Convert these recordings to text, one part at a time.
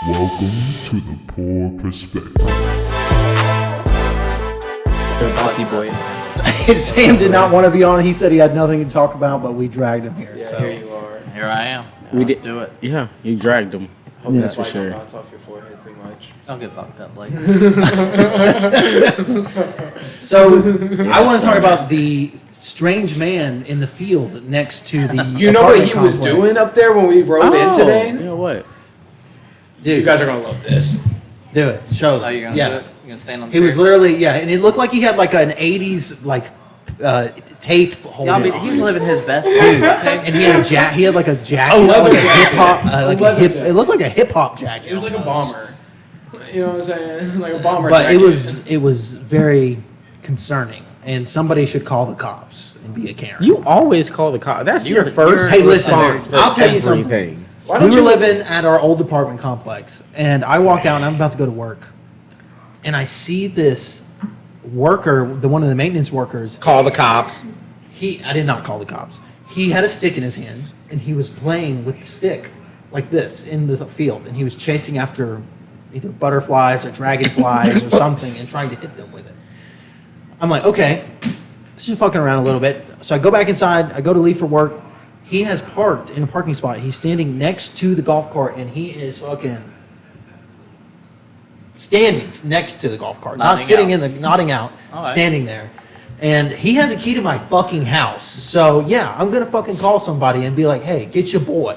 Welcome to the Poor Perspective. Bati boy. Sam did not want to be on. He said he had nothing to talk about, but we dragged him here. Yeah, So. here you are. Here I am. Let's do it. Yeah, you dragged him. Hope Yeah, that's for why sure. don't bounce off your forehead too much. Don't get fucked up like So I want to talk about the strange man in the field next to the. You know what he apartment was complex. doing up there when we rode in today? You know what? Dude, You guys are gonna love this. do it. Show them. Oh, you're gonna yeah. do it? You're gonna stand on the He was chair? literally and it looked like he had like an '80s tape holder. Yeah, I mean, he's living his best Dude, life, okay? and he had a he had like a jacket, A leather like a jacket. hip hop, like A leather hip. jacket. It looked like a hip hop jacket. It was like a almost. bomber. You know what I'm saying? Like a bomber. But jacket. it was very concerning, and somebody should call the cops and be a Karen. You always call the cop. That's your You're- first Hey, listen, response for I'll tell you something. everything. Why We don't were you living at our old apartment complex, and I walk out, and I'm about to go to work, and I see this worker, one of the maintenance workers. Call the cops. I did not call the cops. He had a stick in his hand, and he was playing with the stick like this in the field, and he was chasing after either butterflies or dragonflies or something, and trying to hit them with it. I'm like, okay, this is just fucking around a little bit. So I go back inside. I go to leave for work. He has parked in a parking spot. He's standing next to the golf cart, and he is fucking standing next to the golf cart, not Nodding sitting out. nodding out, All right. standing there. And he has a key to my fucking house. So yeah, I'm gonna fucking call somebody and be like, hey, get your boy,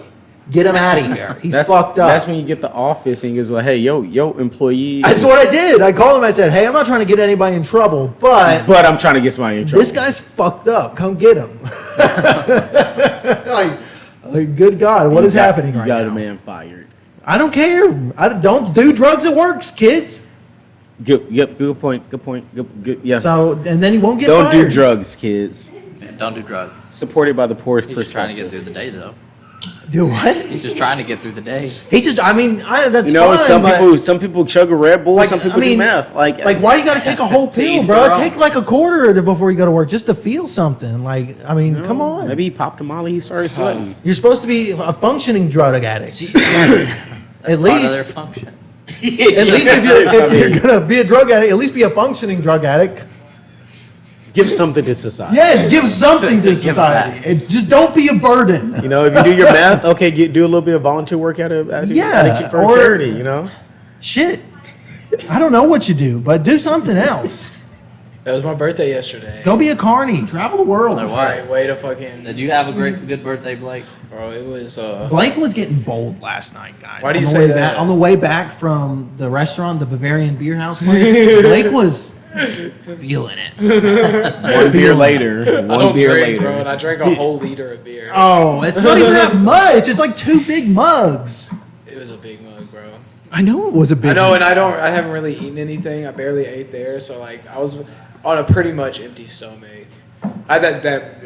get him out of here. He's fucked up. That's when you get the office and he goes, well, hey, yo, employee. That's what I did. I called him. I said, hey, I'm not trying to get anybody in trouble, but But I'm trying to get somebody in trouble. this guy's fucked up. Come get him. like, good God, what is happening right You got now? a man fired. I don't care. I don't do drugs at works, kids. Good point. Good, yeah. So, and then he won't get Don't fired. do drugs, kids. Man, don't do drugs. Supported by the poor He's just trying to get perspective. through the day, though. Do what? He's just trying to get through the day. He just, I mean, that's You know, fine. some people chug a Red Bull, some people do meth. Like why you got to take a whole pill, each bro? their own. Take like a quarter before you go to work just to feel something. Like, I mean, come on. Maybe he popped a molly, he started sweating. You're supposed to be a functioning drug addict. At Part of their least, function. at least if you're gonna be a drug addict, at least be a functioning drug addict. Give something to society. Yes, give something to society. And just don't be a burden. You know, if you do your math, okay, do a little bit of volunteer work at Yeah, for a or- charity, you know? Shit. I don't know what you do, but do something else. That was my birthday yesterday. Go be a carny. Travel the world. So All right, what? way to fucking. Did you have a good birthday, Blake? Bro, it was. Blake was getting bold last night, guys. Why do you On the say way that? back- on the way back from the restaurant, the Bavarian Beer House place, Blake was feeling it. One beer later. I One don't beer drink, later. bro, and I drank a whole liter of beer. Oh, it's not even that much. It's like 2 big mugs. It was a big mug, bro. I know it was a big I know, mug. and I haven't really eaten anything. I barely ate there, so like I was on a pretty much empty stomach. I had that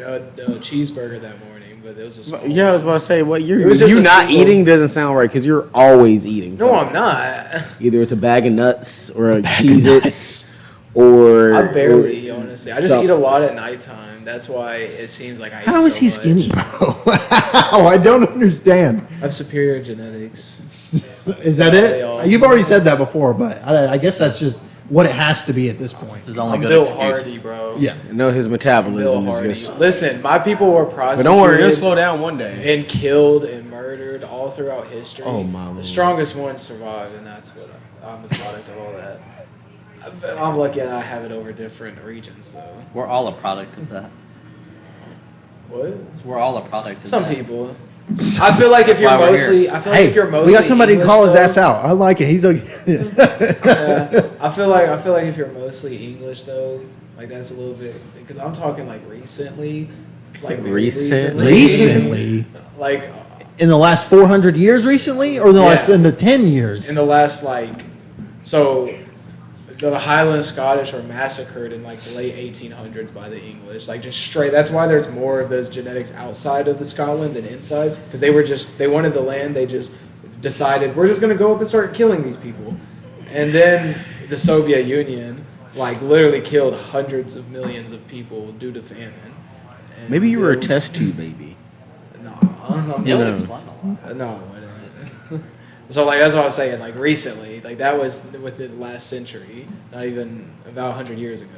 cheeseburger that morning, but it was a small. Yeah, I was about to say, what It you're was just you a not single- eating doesn't sound right because you're always eating. No, I'm not. Either it's a bag of nuts or a Cheez-Its or I barely, honestly. I just some- eat a lot at nighttime. That's why it seems like I eat How is so he much. skinny, bro? How? I don't understand. I have superior genetics. Is that They all- it? You've already said that before, but I guess that's just what it has to be at this point. It's his only I'm good Bill excuse. Hardy, bro. Yeah. I know his Bill metabolism is Hardy. just. Listen, my people were But prosecuted don't worry, it'll slow down one day. and killed and murdered all throughout history. Oh, my The Lord. strongest ones survived, and that's what I'm the product of all that. I'm lucky that I have it over different regions, though. We're all a product of that. What? We're all a product of Some that. people. I feel like if That's you're why we're mostly, I feel like Hey, if you're mostly we got somebody to English, call his though, ass out. I like it. He's like, Yeah, I feel like if you're mostly English though, like that's a little bit because I'm talking like recently, like very Recently? recently, like in the last 400 years recently, or in the last Yeah. in the 10 years? in the last like, so the Highland Scottish were massacred in like the late 1800s by the English, like just straight. That's why there's more of those genetics outside of the Scotland than inside because they wanted the land. They just decided we're just gonna go up and start killing these people, and then the Soviet Union like literally killed hundreds of millions of people due to famine. And Maybe you were a they- test tube baby. No, It would explain a lot. no, it isn't. So like that's what I was saying. Like recently, like that was within the last century, not even about 100 years ago.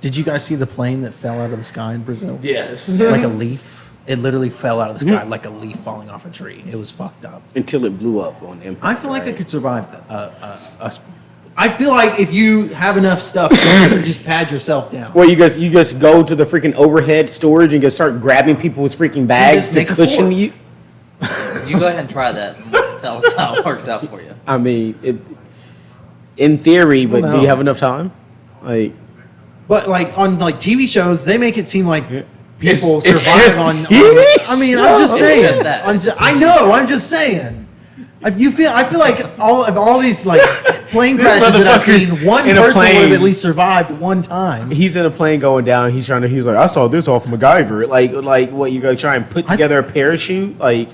Did you guys see the plane that fell out of the sky in Brazil? Yes. Like a leaf. It literally fell out of the sky like a leaf falling off a tree. It was fucked up. Until it blew up on impact. I feel like I could survive that. I feel like if you have enough stuff, you can just pad yourself down. Well, you guys go to the freaking overhead storage and just start grabbing people's freaking bags just to make a cushion fort. you. You go ahead and try that and tell us how it works out for you. I mean, in theory, but Well, do no. you have enough time? Like, But like on like TV shows, they make it seem like people It's survive on. TV I mean, I'm just It's saying. just that. I know. I'm just saying. I feel like all these like plane crashes that I've seen, one in a person would have plane. at least survived one time. he's in a plane going down. He's like, I saw this off MacGyver. Like what you go try and put together a parachute? Like,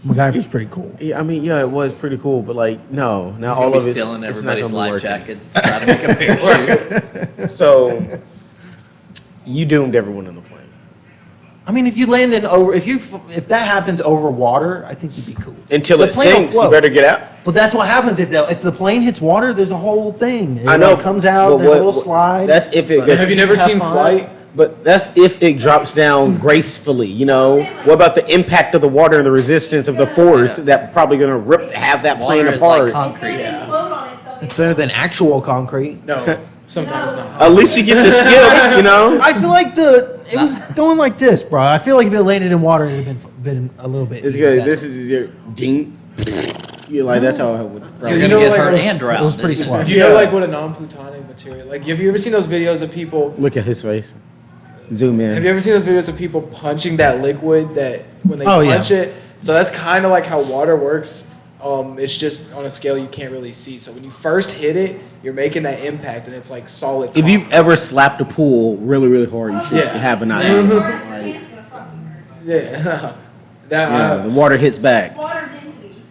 MacGyver's pretty cool. yeah, I mean, yeah, it was pretty cool, but like, no, now He's all gonna of be it's stealing it's not everybody's gonna be life working. jackets to try to make a parachute. So, you doomed everyone in the plane. I mean, if you land if that happens over water, I think you'd be cool. Until The it plane will sinks, you float. better get out. But that's what happens if the plane hits water. There's a whole thing. It I know. like, comes out. but There's a little slide. That's if it gets. Have you never have seen fun. Flight? But that's if it drops down gracefully, you know. What about the impact of the water and the resistance of the force that probably going to rip half that plane Water is like apart? concrete. It's better than actual concrete. No, sometimes not. At least you get the skills, you know. I feel like it was going like this, bro. I feel like if it landed in water, it'd have been a little bit. It's better. good. This is your ding. You're like that's how I would. So You're you gonna know, get like, hurt it was- and drowned. it was pretty slow. Do you know like what a non-plutonic material? Like, have you ever seen those videos of people? Look at his face. Zoom in. Have you ever seen those videos of people punching that liquid that when they Oh, yeah. punch it? So that's kind of like how water works. It's just on a scale you can't really see. So when you first hit it, you're making that impact, and it's like solid. If you've concrete. ever slapped a pool really, really hard, you should Yeah. have an idea. Like, yeah, yeah, the water hits back. Water density.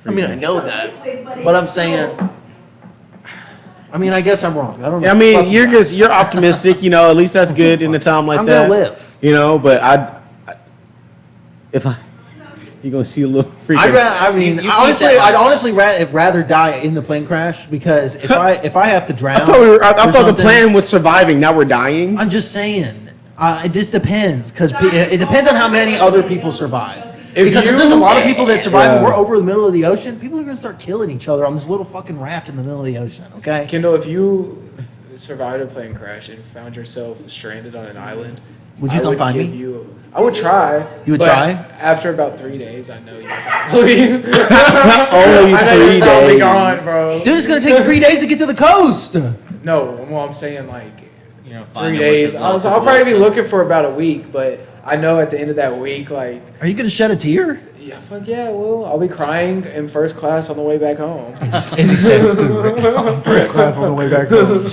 I mean, I know that, Liquid, but I'm it's saying. still- I mean, I guess I'm wrong. I don't know. I mean, Fuck you you're guys. you're optimistic, you know. At least that's good in a time like I'm that. gonna live. You know, but you're gonna see a little freaking. I'd honestly rather die in the plane crash because if I have to drown, I thought the something- plan was surviving. Now we're dying. I'm just saying. It just depends because it depends on how many other people survive. Because if there's a lot of people that survive and we're over the middle of the ocean, people are gonna start killing each other on this little fucking raft in the middle of the ocean. Okay. Kendall, if you survived a plane crash and found yourself stranded on an island, Would you I come find give me? you. I would try. You would but try? After about 3 days, I know you. Probably, Only I know 3 you're probably days. gone, bro. Dude, it's gonna take 3 days to get to the coast. No, well, I'm saying like You know, 3 days. I'll probably be looking for about a week, but I know at the end of that week, like, Are you gonna shed a tear? yeah, fuck yeah, well, I'll be crying in first class on the way back home. As he said, first class on the way back home.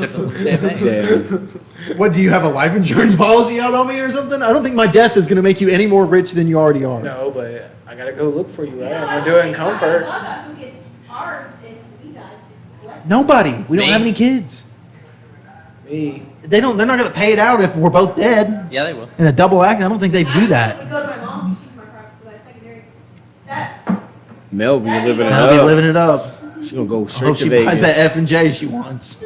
What, do you have a life insurance policy out on me or something? I don't think my death is gonna make you any more rich than you already are. No, but I gotta go look for you, right? Yeah, I'm gonna do it in I comfort. don't know who gets ours if we died to collect. Nobody. We don't Me. have any kids. Me. They're not gonna pay it out if we're both dead. Yeah, they will. In a double act, I don't think they do that. We go to my mom because she's my secondary. That Mel be living it I'll be up. living it up. She's gonna go I straight hope to she Vegas. buys that F and J she wants.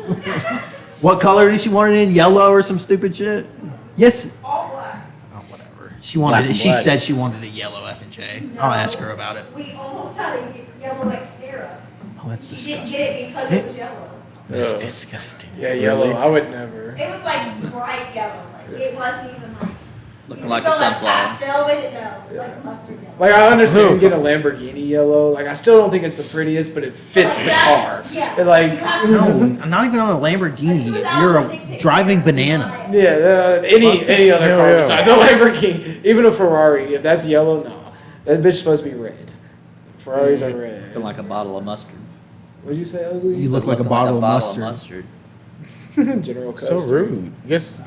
What color did she want it in? Yellow or some stupid shit? Yes. all black. Oh, whatever. She wanted Black it. and She black. said she wanted a yellow F and J. I'll ask her about it. We almost had a yellow Xterra. Oh, that's She didn't disgusting. get it because it was yellow. That's Ugh. disgusting. Yeah, yellow. I would never. It was like bright yellow. Like it wasn't even like Looking you like could a go, like, sunflower. pastel with it. No, like mustard yellow. Like, I understand getting a Lamborghini yellow. Like, I still don't think it's the prettiest, but it fits the car. Yeah. It, like, You have to- No, I'm not even on a Lamborghini. You're a driving banana. yeah, any other car besides a Lamborghini. Even a Ferrari. If that's yellow, no. That bitch's supposed to be red. Ferraris are red. Looking like a bottle of mustard. What'd you say, ugly? You look like a Looking bottle of mustard. General So Custer. rude. Guess.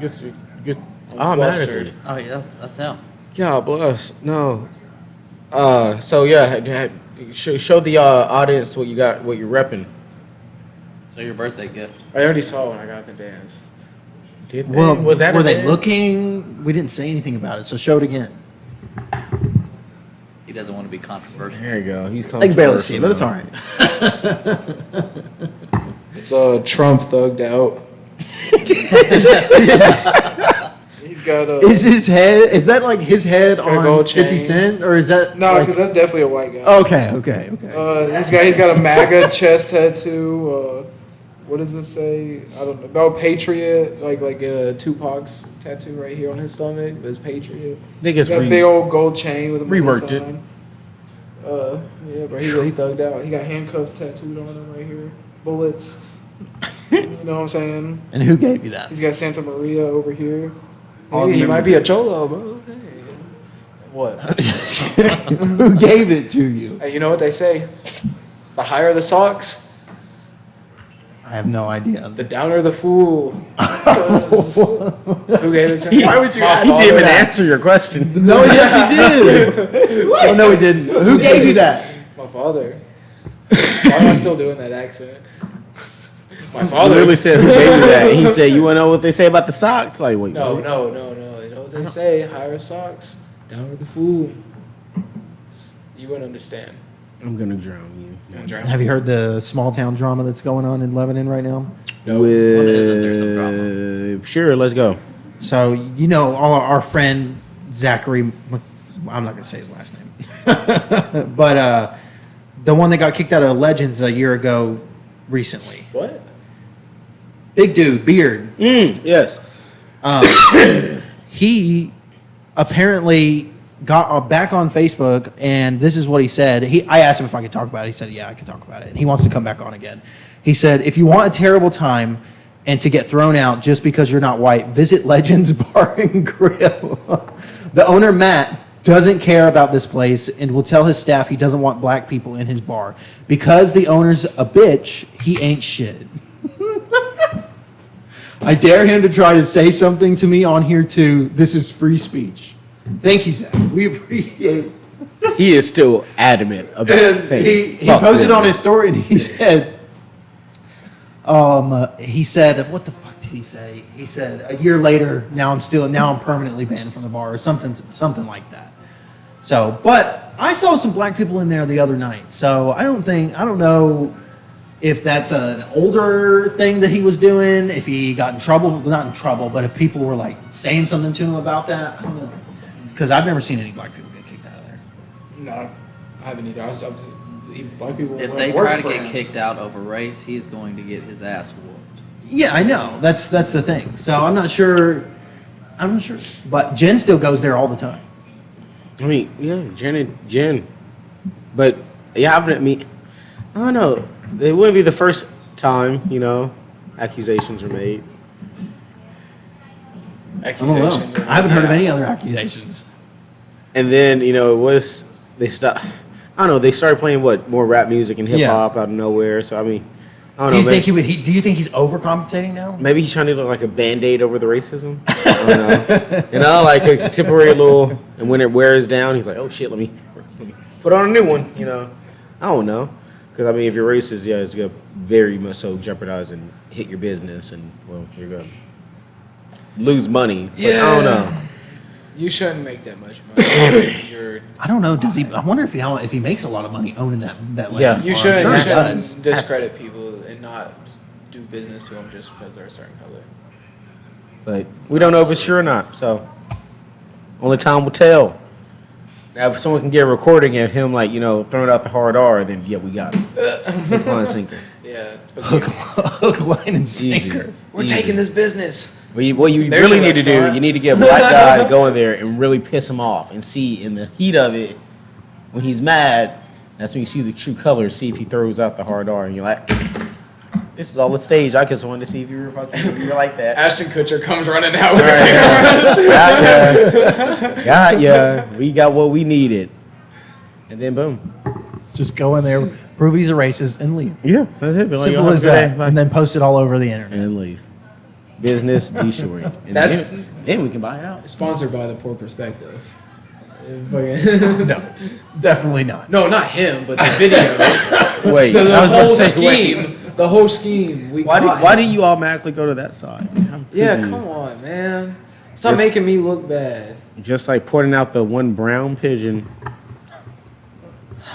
I'm I'm flustered. Oh yeah, that's how. God bless. No. So yeah, show the audience what you got, what you're repping. So your birthday gift. I already saw when I got the dance. Did they? Well, was that were a they dance? looking? We didn't say anything about it, so show it again. He doesn't want to be controversial. There you go. He's I can barely see it, but it's all right. It's Trump thugged out. He's got a. Is his head? Is that like his head got a on gold 50 chain. Cent, or is that? No, like- because that's definitely a white guy. Okay. He's got a MAGA chest tattoo. What does it say? I don't know. No, Patriot. Like Tupac's tattoo right here on his stomach. It's Patriot. I think it's He's got a big old gold chain with a reworked it. sign. Yeah, bro. He thugged out. He got handcuffs tattooed on him right here. Bullets. You know what I'm saying? And who gave you that? He's got Santa Maria over here. All Hey, he the might be a cholo, bro. Hey. What? Who gave it to you? Hey, you know what they say? The higher the socks, I have no idea. the downer the fool. Who gave it to me? Why would you My ask He didn't even father. answer your question. No, yes, he did. Oh, no, he didn't. Who gave you that? My father. Why am I still doing that accent? My I father. literally said, "Who gave you that?" And he said, "You want to know what they say about the socks?" Like, wait, No. what? You know what they say? Higher socks, downer the fool. You wouldn't understand. I'm gonna drown you. I'm drowning. Have you heard the small town drama that's going on in Lebanon right now? Isn't there some drama? Sure, let's go. So, you know, our friend Zachary, I'm not going to say his last name, but the one that got kicked out of Legends a year ago recently. What? Big dude, beard. Yes. He apparently got back on Facebook, and this is what he said. I asked him if I could talk about it. He said, yeah, I could talk about it. And he wants to come back on again. He said, if you want a terrible time and to get thrown out just because you're not white, visit Legends Bar and Grill. The owner, Matt, doesn't care about this place and will tell his staff he doesn't want black people in his bar. Because the owner's a bitch, he ain't shit. I dare him to try to say something to me on here too. This is free speech. Thank you, Zach. We appreciate it. He is still adamant about And saying. he "Fuck posted this." on his story and he said, what the fuck did he say? He said, a year later, now I'm permanently banned from the bar or something like that. So, but I saw some black people in there the other night. So I don't know if that's an older thing that he was doing, if he got in trouble, not in trouble, but if people were like saying something to him about that. I don't know. Because I've never seen any black people get kicked out of there. No, I haven't either. Black people. If won't they work try to for get him. kicked out over race, he's going to get his ass whooped. Yeah, I know. That's the thing. So I'm not sure. But Jen still goes there all the time. I mean, yeah, Jen. But yeah, I don't know. It wouldn't be the first time, accusations are made. I don't know. Accusations. I haven't heard of any other accusations. And then, they stopped. I don't know. They started playing more rap music and hip hop out of nowhere. So I mean, I don't Do know. you think do you think he's overcompensating now? Maybe he's trying to look like a Band-Aid over the racism. I don't know. Like a temporary little, and when it wears down, he's like, oh shit, let me put on a new one. I don't know. Because I mean, if you're racist, yeah, it's gonna very much so jeopardize and hit your business, and well, you're gonna lose money. But I don't know. You shouldn't make that much money. I don't know. Does he? I wonder if he makes a lot of money owning that Yeah. legend You bar. shouldn't. I'm sure You he does. shouldn't discredit people and not do business to them just because they're a certain color. But we don't know if it's true or not. So only time will tell. Now, if someone can get a recording of him, like throwing out the hard R, then yeah, we got it. Hook, line, sinker. Yeah. Hook, line, and Easy. sinker. We're taking this business. What you There's really your need to do, restaurant. you need to get a black guy to go in there and really piss him off and see in the heat of it, when he's mad, that's when you see the true colors, see if he throws out the hard R, and you're like, this is all a stage. I just wanted to see if you were like that. Ashton Kutcher comes running out with Got ya. We got what we needed. And then boom. Just go in there, prove he's a racist, and leave. Yeah, that's it. Be like, Simple "Y'all as have a good that. day. And then post it all over the internet. And then leave. Business destroyed. And That's- then we can buy it out. Sponsored by the Poor Perspective. No, definitely not. No, not him, but the video. Wait, the I was about whole to say, wait. scheme. The whole scheme. Why do you automatically go to that side? How could Yeah, you? come on, man. Stop Just- making me look bad. Just like pointing out the one brown pigeon.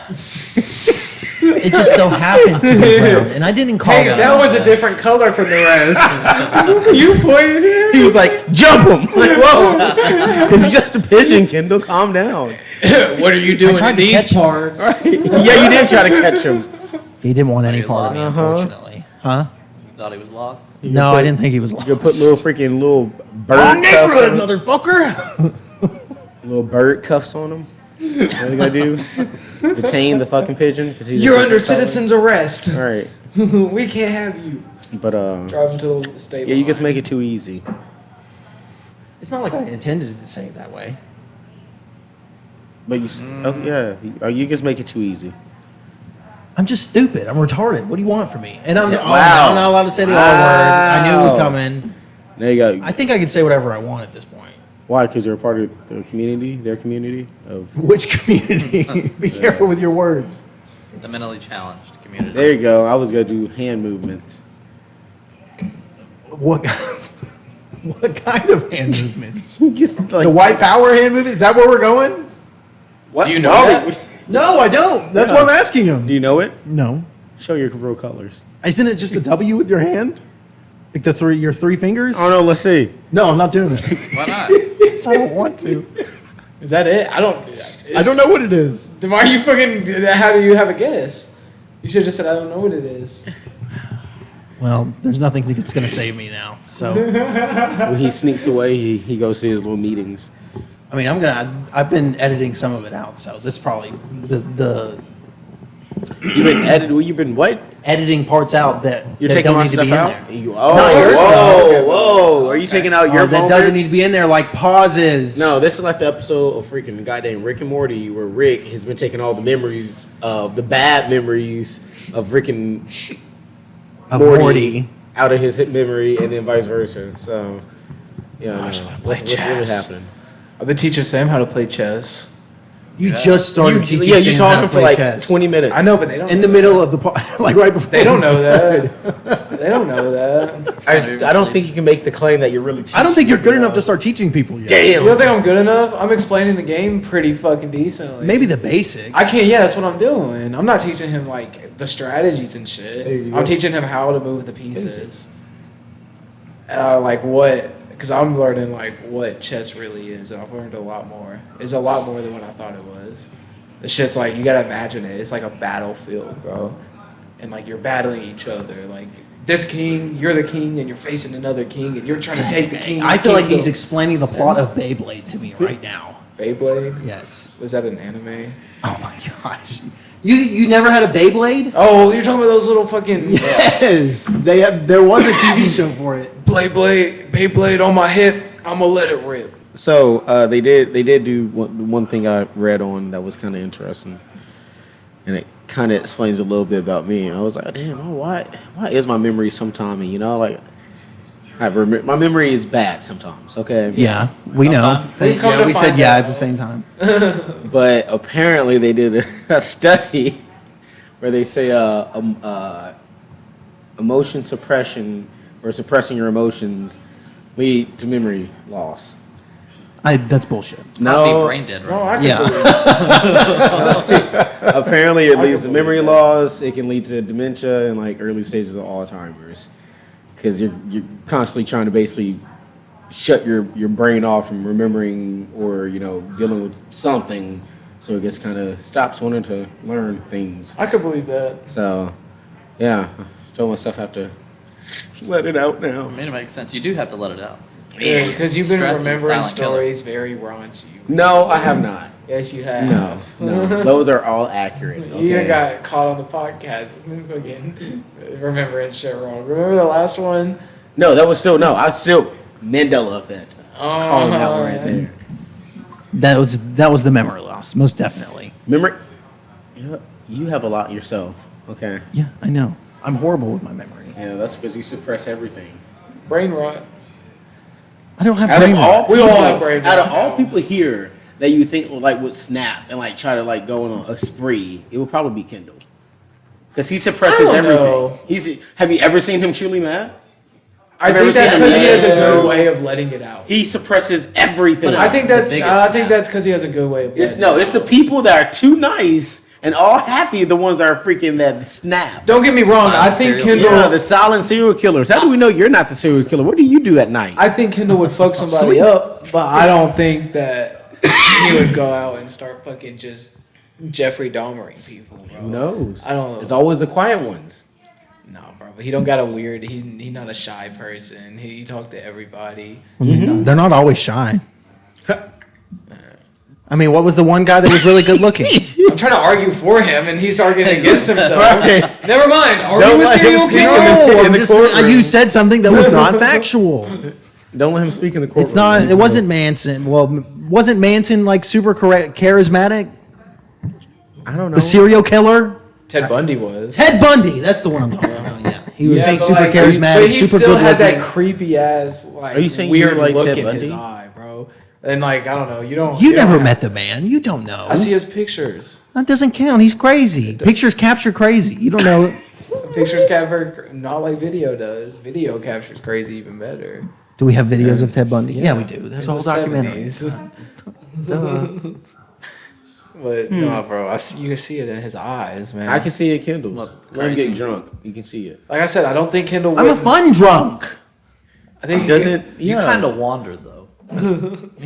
It just so happened to be brown, and I didn't call Hey, it. that one's a different color from the rest. You pointed him. He was like, jump him! Like, whoa! It's just a pigeon, Kendall. Calm down. What are you doing tried in to these catch him. parts? Yeah, you did try to catch him. He didn't want any you part of me, lost? unfortunately. Huh? You thought he was lost? No, I didn't think he was lost. You put little bird cuffs on him. motherfucker! Little bird cuffs on him. What you gotta do? Detain the fucking pigeon. 'Cause he's a You're under different color. citizen's arrest. All right, We can't have you. but Drive him to the state yeah, you line. just make it too easy. It's not like I intended to say it that way. But you, oh yeah, you just make it too easy. I'm just stupid. I'm retarded. What do you want from me? And I'm, Yeah, oh, wow. I'm not allowed to say the R word. I knew it was coming. There you go. I think I can say whatever I want at this point. Why? Because you're a part of the community, their community of. Which community? Be careful with your words. The mentally challenged community. There you go. I was gonna do hand movements. What? What kind of hand movements? Just like, The white power hand movement? Is that where we're going? what? Do you know Why that? would- No, I don't. That's why I'm asking him. Do you know it? No. Show your real colors. Isn't it just a W with your hand? Like your three fingers? Oh no, let's see. No, I'm not doing it. Why not? Because I don't want to. Is that it? I don't know what it is. Then why are you fucking? How do you have a guess? You should have just said I don't know what it is. Well, there's nothing that's going to save me now. So, When he sneaks away, he goes to his little meetings. I mean, I've been editing some of it out. So this probably the You've been edited. You've been what? editing parts out that You're that taking don't my need to stuff be in out. there. Oh, your stuff. whoa! Are you taking out your That moments? doesn't need to be in there, like pauses. No, this is like the episode of freaking goddamn Rick and Morty, where Rick has been taking all the memories of the bad memories of Rick and Of Morty, Morty. out of his memory, and then vice versa. So, yeah, I no. just wanna play what's really chess. happening? I've been teaching Sam how to play chess. You just started teaching. Yeah, Sam you're how to talking for play like chess. 20 minutes. I know, but they don't. in the middle of the like right before. They don't know that. They don't know that. I don't think you can make the claim that you're really teaching. I don't think you're good enough to start teaching people yet. Damn. You don't think I'm good enough? I'm explaining the game pretty fucking decently. Maybe the basics. I can't. Yeah, that's what I'm doing. I'm not teaching him like the strategies and There shit. you go. I'm teaching him how to move the pieces. Like what? Because I'm learning like what chess really is, and I've learned a lot more. It's a lot more than what I thought it was. The shit's like you gotta imagine it. It's like a battlefield, bro, and like you're battling each other. Like this king, you're the king, and you're facing another king, and you're trying to take the king. I feel like he's explaining the plot of Beyblade to me right now. Beyblade. Yes. Was that an anime? Oh my gosh. You never had a Beyblade? Oh, you're talking about those little fucking Yes. There was a TV show for it. Beyblade on my hip. I'ma let it rip. So they did do one thing I read on that was kind of interesting, and it kind of explains a little bit about me. I was like, damn, why is my memory sometimes? You know, like my memory is bad sometimes. Okay, Yeah, we know. We come Yeah, to we said find yeah out. at the same time. but apparently they did a study where they say emotion suppression or suppressing your emotions lead to memory loss. That's bullshit. Probably No, brain dead, right? No, I can Yeah. believe it. apparently it I leads can to memory believe that. loss. It can lead to dementia and like early stages of Alzheimer's, because you're constantly trying to basically shut your brain off from remembering or dealing with something, so it just kind of stops wanting to learn things. I could believe that. So yeah, I told myself I have to let it out now. I mean, it makes sense. You do have to let it out. Yeah, because you've been Stress is a remembering silent killer. stories very raunchy. No, I have not. Yes, you have. No, those are all accurate. You even Okay? got caught on the podcast again, remembering shit wrong. Remember the last one? No, that was still no. I was still Mandela effect. Calling that one right there. That was the memory loss, most definitely. Remember, you have a lot yourself. Okay, Yeah, I know. I'm horrible with my memory. and that's because you suppress everything. Brain rot. I don't have Out brain of rot. all We people, all have brain out of rot all now. people here that you think would snap and try to go on a spree, it would probably be Kendall, because he suppresses I don't everything. know. Have you ever seen him truly mad? I I've think never that's seen him because he has a yell. good way of letting it out. He suppresses everything. But I think that's biggest I think snap. that's because he has a good way of. It's letting it the people that are too nice And all happy the ones that are freaking that snap. Don't get me wrong. I Silent think serial Kendall. Yeah, the silent serial killers. How do we know you're not the serial killer? What do you do at night? I think Kendall would fuck somebody up, but I don't think that he would go out and start fucking just Jeffrey Dahmering people, bro. Who knows? I don't know. It's always the quiet ones. No, bro, but he don't got a weird. He's not a shy person. He talk to everybody. They're not always shy. I mean, what was the one guy that was really good looking? I'm trying to argue for him, and he's arguing against himself. Okay. Never mind. Are Don't you a let him serial speak killer? in the courtroom. You said something that was not factual. Don't let him speak in the courtroom. It's not. It wasn't Manson. Well, wasn't Manson like super charismatic? I don't know. The serial killer? Ted Bundy was. Ted Bundy. That's the one I'm talking about. Yeah, he was but super like, charismatic, but he super still good had looking. that creepy ass, like, Are you saying weird you like look Ted in his Bundy? eye, bro. And like, I don't know. You don't. You don't never have- met the man. You don't know. I see his pictures. That doesn't count. He's crazy. Pictures capture crazy. You don't know. Pictures capture not like video does. Video captures crazy even better. Do we have videos of Ted Bundy? Yeah, we do. There's It's a whole the documentary. 70s. But no, bro, you can see it in his eyes, man. I can see it, Kindles. Look, When you crazy. get drunk, you can see it. Like I said, I don't think Kendall. I'm a would- fun drunk. I think It doesn't. You Yeah. kind of wander though.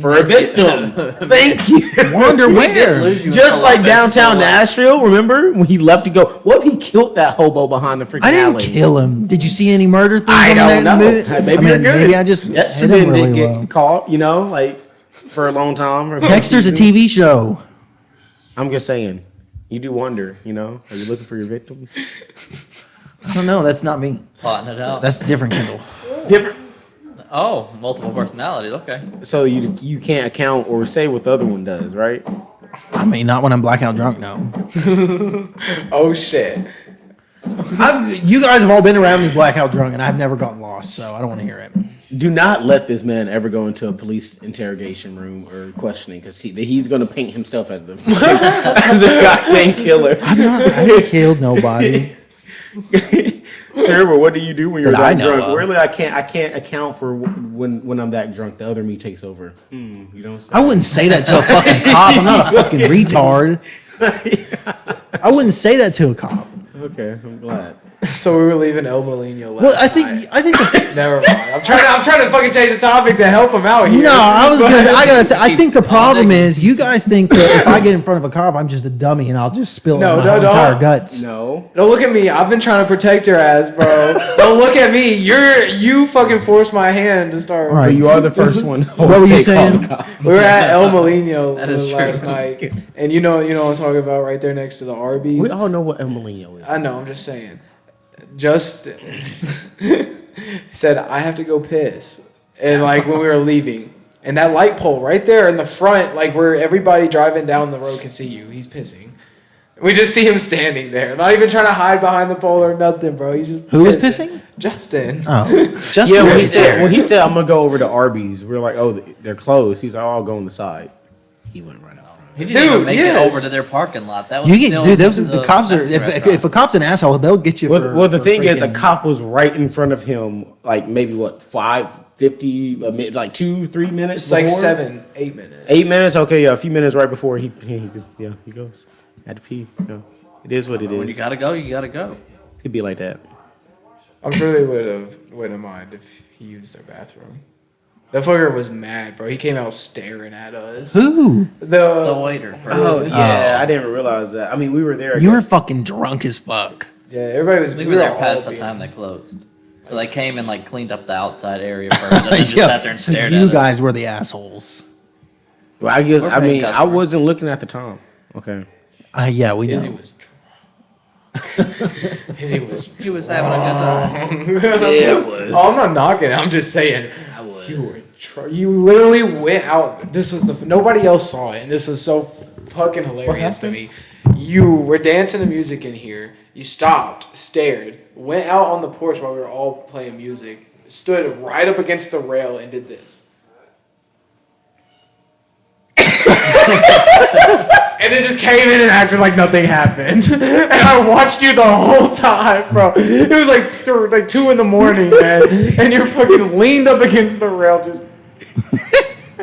For a victim. Thank you. Wonder where. Just like downtown Nashville, remember when he left to go? What if he killed that hobo behind the freaking I didn't alley? kill him. Did you see any murder things? I on don't that know. movie? Maybe you're good. Maybe I just Dexter hit him didn't really get well. caught, you know, like for a long time. Dexter's a TV show. I'm just saying, you do wonder, you know. Are you looking for your victims? I don't know. That's not me. Plotting it out. That's different, Kendall. Different. Oh, multiple personalities. Okay. So you can't account or say what the other one does, right? I mean, not when I'm blackout drunk. No. Oh shit! You guys have all been around me blackout drunk, and I've never gotten lost, so I don't want to hear it. Do not let this man ever go into a police interrogation room or questioning, because he's going to paint himself as the as the goddamn killer. I haven't killed nobody. Sir, well, what do you do when you're That I that know drunk? of. Really, I can't account for when I'm that drunk. The other me takes over. You don't say. I wouldn't say that to a fucking cop. I'm not a fucking retard. I wouldn't say that to a cop. Okay, I'm glad. So we were leaving El Molino last Well, I night. think. Never mind. I'm trying to fucking change the topic to help him out here. No, I was gonna say, I gotta say, I Keeps think the problem digging. is you guys think that if I get in front of a cop, I'm just a dummy and I'll just spill No, my no, entire no. guts. No. Don't look at me. I've been trying to protect your ass, bro. Don't look at me. You fucking forced my hand to start. All right. But you are the first one. What were you saying? We were at El Molino That is last true. night, and you know what I'm talking about, right there next to the Arby's. We all know what Emilino is. I know. I'm just saying. Justin said I have to go piss, and like when we were leaving, and that light pole right there in the front, like where everybody driving down the road can see you, he's pissing. We just see him standing there, not even trying to hide behind the pole or nothing, bro. He's just Who was pissing? Justin. Oh, Justin. Yeah, was there. when he said I'm gonna go over to Arby's, we are like, oh, they're closed. He's like, oh, I'll go on the side. He went right out front. He didn't Dude, even make yes. it over to their parking lot. That was You get, still dude. Those, to the cops are. Mexican If restaurant. a cop's an asshole, they'll get you. Well, the for thing is, a freaking- cop was right in front of him, like maybe what 5:50, like 2-3 minutes. It's like before? 7-8 minutes. 8 minutes. Okay, yeah, a few minutes right before he goes. Had to pee. It is what it when you is. gotta go, you gotta go. Could be like that. I'm sure they wouldn't mind if he used their bathroom. That fucker was mad, bro. He came out staring at us. Who? The waiter. Oh yeah, I didn't realize that. I mean, we were there. I You were guess. fucking drunk as fuck. Yeah, everybody was. We were there all past the being- time they closed. So they came and like cleaned up the outside area first, and then just Yeah, sat there and so stared you at guys were the assholes. Well, I guess. We're I paying mean, I customers. wasn't looking at the time. Okay. Yeah, we Izzy know. was drunk. Izzy was. us. He was having a good time. Yeah, it was. Oh, I'm not knocking it. I'm just saying. I was. You were. You literally went out. This was nobody else saw it, and this was so fucking hilarious to me. You were dancing to music in here. You stopped, stared, went out on the porch while we were all playing music, stood right up against the rail, and did this. And then just came in and acted like nothing happened. And I watched you the whole time, bro. It was like 2 in the morning, man. And you're fucking leaned up against the rail just...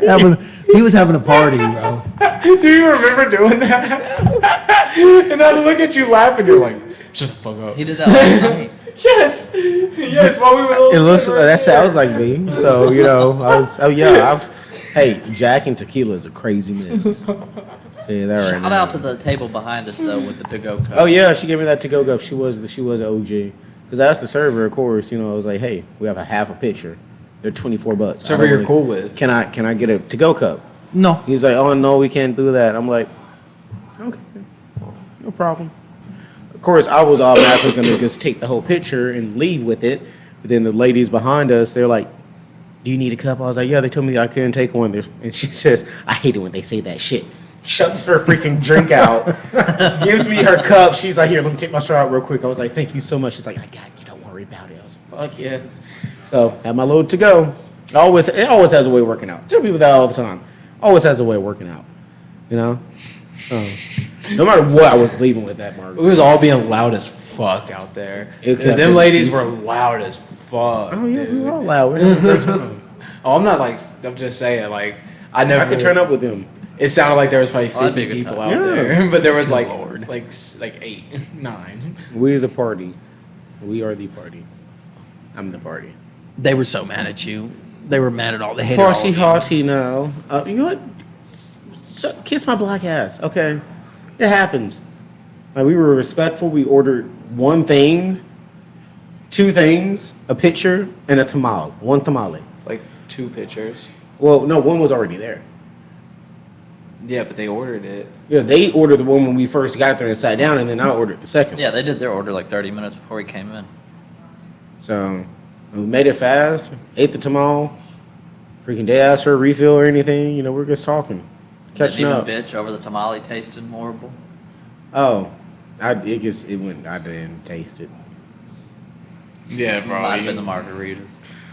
He was having a party, bro. Do you remember doing that? And I look at you laughing. You're like, shut the fuck up. He did that last night. Yes, yes. While we were It looks. sitting right That there. sounds like me. So you know, I was. Oh yeah. I was. Hey, Jack and tequila is a crazy mix. Say that right Shout now. out to the table behind us though with the to-go cup. Oh yeah, she gave me that to-go cup. She was an OG. Because I asked the server, of course. You know, I was like, hey, we have a half a pitcher. They're $24. Server you're cool with. Can I get a to-go cup? No. He's like, oh no, we can't do that. I'm like, okay, no problem. Of course, I was automatically gonna just take the whole picture and leave with it. But then the ladies behind us, they're like, do you need a cup? I was like, yeah, they told me I couldn't take one. And she says, I hate it when they say that shit. Chucks her freaking drink out, gives me her cup. She's like, here, let me take my straw out real quick. I was like, thank you so much. She's like, I got you, don't worry about it. I was like, fuck yes. So, have my load to go. It always has a way of working out. Tell people that all the time. Always has a way of working out. You know? No matter what I was leaving with that market. We was all being loud as fuck out there. Except Them for ladies these- were loud as fuck. Oh yeah, we dude. were all loud. We had a great time. Oh, I'm not like. I'm just saying. Like, I never. I could turn up with them. It sounded like there was probably Oh, that'd be 50 a good people time. out Yeah. there, but there was Good like Lord. like 8, 9. We the party. We are the party. I'm the party. They were so mad at you. They were mad at all. They hated all of Horsey you. haughty now. You know what? Kiss my black ass. Okay, it happens. Like, we were respectful. We ordered one thing, 2 things, a pitcher, and a tamale. One tamale. Like 2 pictures. Well, no, one was already there. Yeah, but they ordered it. Yeah, they ordered the one when we first got there and sat down, and then I ordered the second. Yeah, they did their order like 30 minutes before we came in. So we made it fast. Ate the tamale. Freaking day asked for a refill or anything. You know, we're just talking, catching Didn't up. even bitch over the tamale tasting horrible. Oh, it went. I didn't taste it. Yeah, Might have been the margaritas.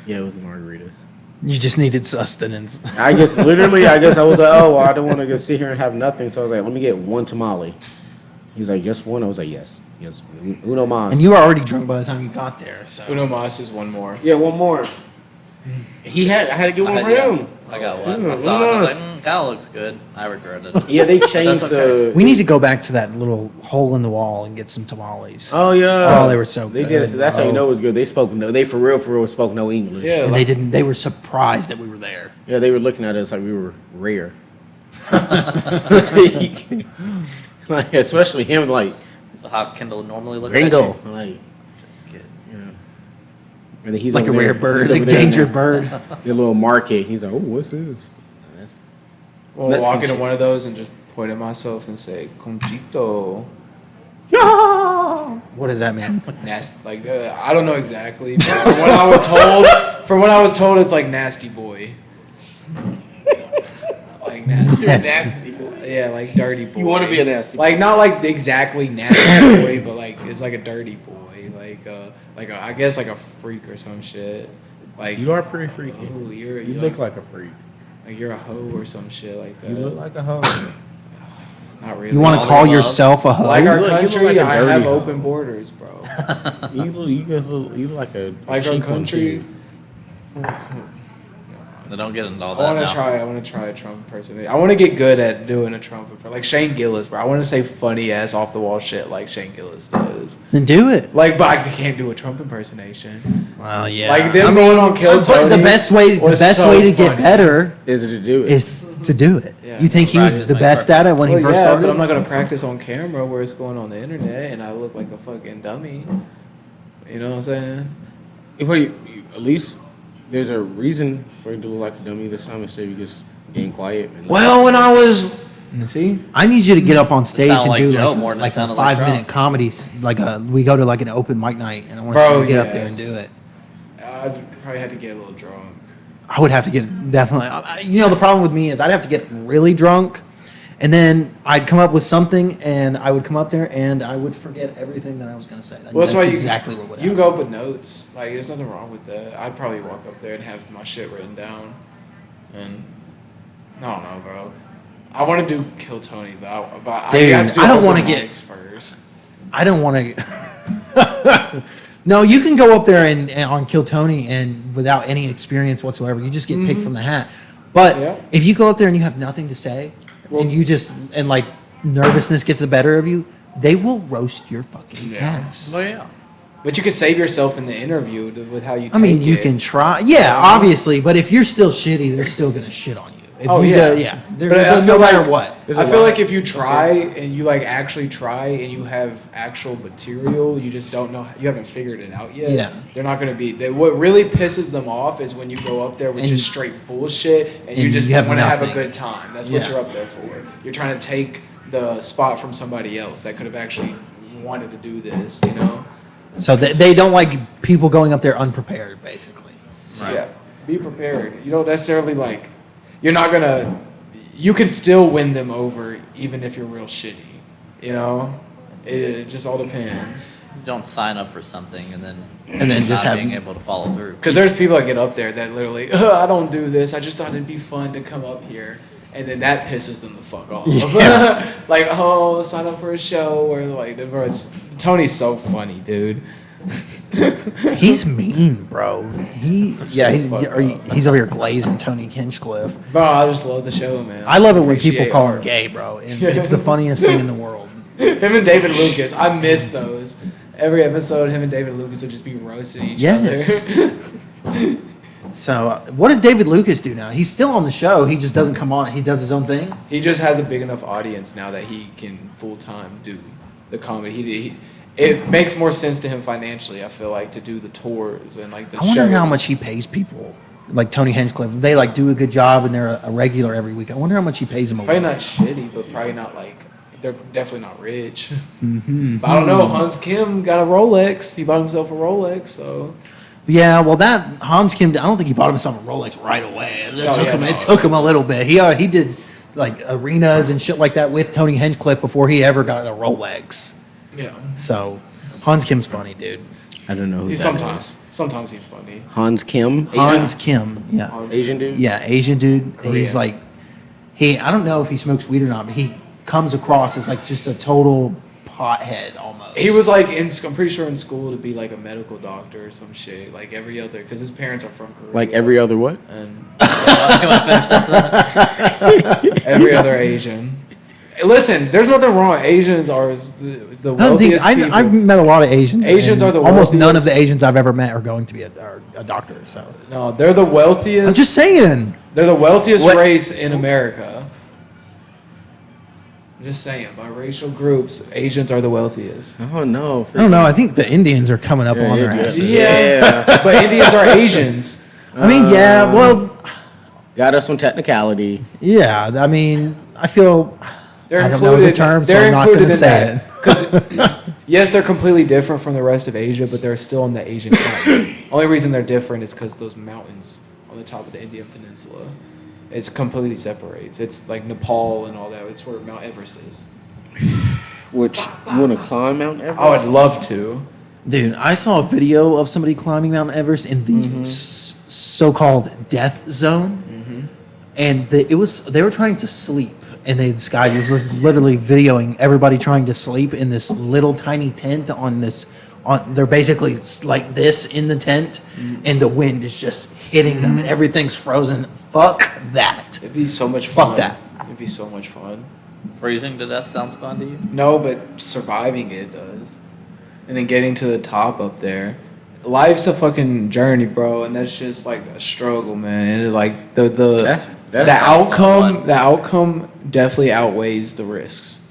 Yeah, it was the margaritas. You just needed sustenance. I guess literally, I was like, oh, well, I don't want to just sit here and have nothing. So I was like, let me get one tamale. He was like, just one. I was like, yes, uno mas. And you were already drunk by the time you got there. So Uno Mas is one more. Yeah, one more. I had to get one for him. I got one. Yeah, I saw it. I was nice. like, kind of looks good. I regret it. Yeah, they changed okay. the. we need to go back to that little hole in the wall and get some tamales. Oh yeah. Oh, they were so They good, did. So that's how you bro. know it was good. They spoke no. They for real spoke no English. Yeah. And like- they didn't. They were surprised that we were there. Yeah, they were looking at us like we were rare. Like, especially him, like So how Kendall normally looks gringo. at you. Like, Just kidding. yeah. And then he's Like a over there- rare bird, he's over a there in endangered the- bird. The little market. He's like, oh, what's this? That's Well, Mexican walk into shit. one of those and just point at myself and say, Conchito. What does that mean? Nasty. Like, I don't know exactly. But from what I was told, it's like nasty boy. Like nasty. Nasty boy. Yeah, like dirty boy. You wanna be a nasty Like, not like exactly nasty boy, but like, it's like a dirty boy. I guess like a freak or some shit. Like, you are pretty freaky. ooh, You you're look like a freak. like you're a hoe or some shit like that. You look like a hoe. Not really. You want to All call the love. yourself a hoe? Like our You look country, like a I dirty have hoe. open borders, bro. You look like a Like our cheap one, country. too. They don't get into all I that want now. to try. I want to try a Trump impersonation. I want to get good at doing a Trump impersonation, like Shane Gillis, bro. I want to say funny ass off the wall shit like Shane Gillis does. Then do it. Like, but I can't do a Trump impersonation. Well, yeah. Like them going on Kill Tony. the best way was to so get funny. better Is it to do it? is to do it. Yeah. You think he was Practice the makes best perfect. at it when he Well, first yeah, started? but I'm not gonna practice on camera where it's going on the internet, and I look like a fucking dummy. You know what I'm saying? Wait, at least there's a reason for you to look like a dummy this time instead of just being quiet. And Well, when I was, see, I need you to get up on stage sound and like do Joe more than it like a sounded like 5-minute Trump. comedy. We go to like an open mic night, and I want to see Bro, you get up yes. there and do it. I'd probably have to get a little drunk. I would have to get definitely. You know, the problem with me is I'd have to get really drunk, and then I'd come up with something, and I would come up there and I would forget everything that I was going to say. Well, that's why you exactly what would You happen. can go up with notes. Like, there's nothing wrong with that. I'd probably walk up there and have my shit written down. And I don't know, bro. I want to do Kill Tony, but Dude, have to do I don't open wanna get- mics first. I don't want to. No, you can go up there and on Kill Tony and without any experience whatsoever, you just get picked from the hat. But Yeah. if you go up there and you have nothing to say, and you just and like nervousness gets the better of you, they will roast your fucking ass. Well, yeah. But you could save yourself in the interview with how you. I mean, take you it. can try. Yeah, obviously, but if you're still shitty, they're still gonna shit on you. If Oh, you yeah. yeah. They're, But I no feel matter like- what. There's I a feel lot. like if you try and you like actually try and you have actual material, you just don't know. You haven't figured it out yet. Yeah. They're not gonna be. What really pisses them off is when you go up there with And- just straight bullshit and you and just you have want to have a nothing. good time. That's what Yeah. you're up there for. You're trying to take the spot from somebody else that could have actually wanted to do this. You know. So they don't like people going up there unprepared, basically. So yeah, be prepared. You don't necessarily like. You're not gonna. You can still win them over even if you're real shitty. You know, it just all depends. Don't sign up for something and then just not have- being able to follow through. Because there's people that get up there that literally, I don't do this. I just thought it'd be fun to come up here, and then that pisses them the fuck off. Yeah. Like, oh, sign up for a show where like, bro, Tony's so funny, dude. He's mean, bro. He's over here glazing Tony Hinchcliffe. Bro, I just love the show, man. I love it when people Appreciate call him art. gay, bro. And it's the funniest thing in the world. Him and David Lucas, I miss those. Every episode, him and David Lucas would just be roasting each Yes. other. So, what does David Lucas do now? He's still on the show. He just doesn't come on. He does his own thing. He just has a big enough audience now that he can full time do the comedy. It makes more sense to him financially, I feel like, to do the tours and like the I wonder show. how much he pays people, like Tony Hinchcliffe. If they like do a good job and they're a regular every week, I wonder how much he pays them. Probably Away. not shitty, but probably not like they're definitely not rich. But I don't know. Hans Kim got a Rolex. He bought himself a Rolex, so Yeah, well, that Hans Kim, I don't think he bought himself a Rolex right away. It took him a little bit. He did like arenas and shit like that with Tony Hinchcliffe before he ever got a Rolex. yeah. So Hans Kim's funny, dude. I don't know who He's that sometimes he's funny. is. Hans Kim, Hans Kim, yeah, Hans- Asian dude. yeah, Asian dude. Korean. He's like, I don't know if he smokes weed or not, but he comes across as like just a total pothead almost. He was like I'm pretty sure in school to be like a medical doctor or some shit. Like every other, because his parents are from Korea. Like every other what? and Can I finish that sentence? every other Asian. Hey, listen, there's nothing wrong. Asians are the I don't think wealthiest people. I've met a lot of Asians. Asians and are the almost none of wealthiest. the Asians I've ever met are going to be a doctor. So No, they're the wealthiest. I'm just saying. They're the wealthiest What? race in America. I'm just saying, by racial groups, Asians are the wealthiest. Oh no. I don't know. I think the Indians are coming up on their asses. Yeah. But Indians are Asians. I mean, yeah. Well, Got us on technicality. yeah. I mean, I feel. They're I don't included. know the term, so they're I'm not included gonna in say that. Because yes, they're completely different from the rest of Asia, but they're still in the Asian continent. Only reason they're different is because those mountains on the top of the Indian Peninsula. It's completely separates. It's like Nepal and all that. It's where Mount Everest is. Which you want to climb Mount Everest? I would love to. Dude, I saw a video of somebody climbing Mount Everest in the Mm-hmm. so-called death zone, and they were trying to sleep, and this guy was just literally videoing everybody trying to sleep in this little tiny tent they're basically like this in the tent, and the wind is just hitting them, and everything's frozen. Fuck that. It'd be so much fun. Fuck that. It'd be so much fun. Freezing to death sounds fun to you? No, but surviving it does. And then getting to the top up there. Life's a fucking journey, bro, and that's just like a struggle, man. And like That's the outcome definitely outweighs the risks.